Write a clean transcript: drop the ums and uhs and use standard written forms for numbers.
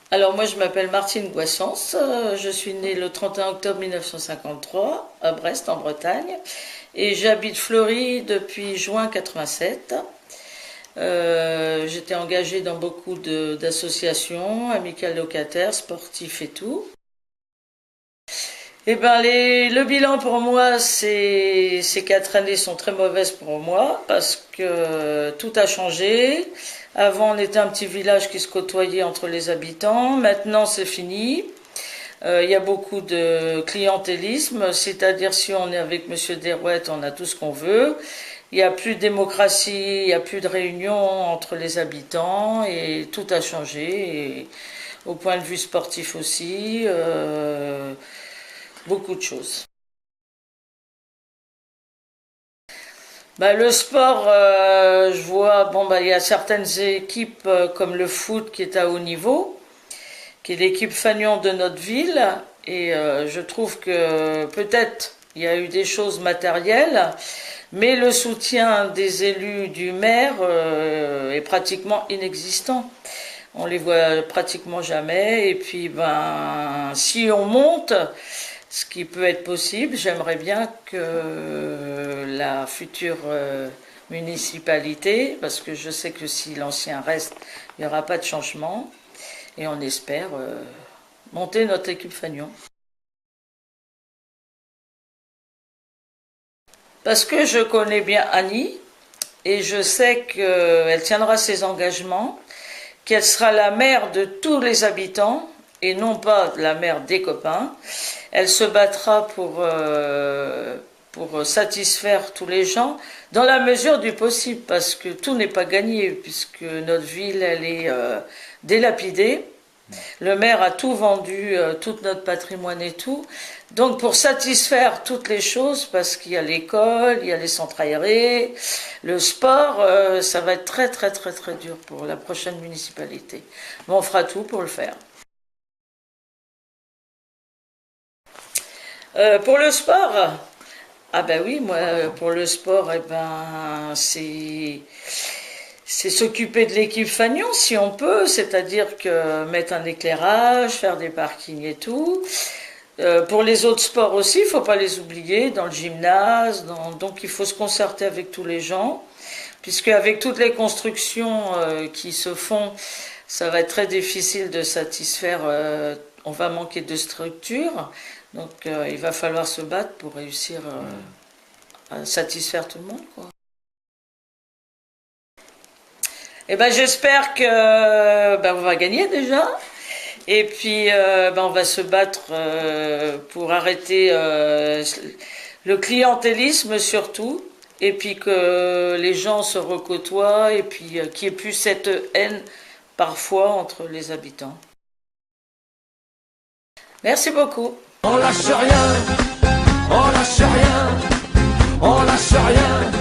Alors moi je m'appelle Martine Goissens, je suis née le 31 octobre 1953 à Brest en Bretagne et j'habite Fleury depuis juin 87. J'étais engagée dans beaucoup d'associations, amicales locataires, sportifs et tout. Eh ben le bilan pour moi, ces 4 années sont très mauvaises pour moi parce que tout a changé. Avant, on était un petit village qui se côtoyait entre les habitants. Maintenant, c'est fini. Il y a beaucoup de clientélisme, c'est-à-dire si on est avec Monsieur Derouet, on a tout ce qu'on veut. Il n'y a plus de démocratie, il n'y a plus de réunion entre les habitants et tout a changé. Et au point de vue sportif aussi. Beaucoup de choses. Le sport, je vois, il y a certaines équipes comme le foot qui est à haut niveau, qui est l'équipe fanion de notre ville, et je trouve que peut-être il y a eu des choses matérielles, mais le soutien des élus du maire est pratiquement inexistant. On les voit pratiquement jamais, et puis si on monte, ce qui peut être possible, j'aimerais bien que la future municipalité, parce que je sais que si l'ancien reste, il n'y aura pas de changement, et on espère monter notre équipe fanion. Parce que je connais bien Annie, et je sais qu'elle tiendra ses engagements, qu'elle sera la mère de tous les habitants, et non pas la mère des copains. Elle se battra pour satisfaire tous les gens dans la mesure du possible, parce que tout n'est pas gagné, puisque notre ville, elle est délapidée. Le maire a tout vendu, tout notre patrimoine et tout. Donc pour satisfaire toutes les choses, parce qu'il y a l'école, il y a les centres aérés, le sport, ça va être très très très très dur pour la prochaine municipalité. Mais on fera tout pour le faire. Pour le sport, ah ben oui, moi pour le sport, c'est s'occuper de l'équipe fanion si on peut, c'est-à-dire que mettre un éclairage, faire des parkings et tout. Pour les autres sports aussi, il ne faut pas les oublier, dans le gymnase, donc il faut se concerter avec tous les gens, puisque avec toutes les constructions qui se font, ça va être très difficile de satisfaire, on va manquer de structure, donc il va falloir se battre pour réussir à satisfaire tout le monde, quoi. Eh ben j'espère que on va gagner déjà. Et puis on va se battre pour arrêter le clientélisme surtout. Et puis que les gens se recôtoient et puis qu'il n'y ait plus cette haine parfois entre les habitants. Merci beaucoup. On lâche rien, on lâche rien, on lâche rien.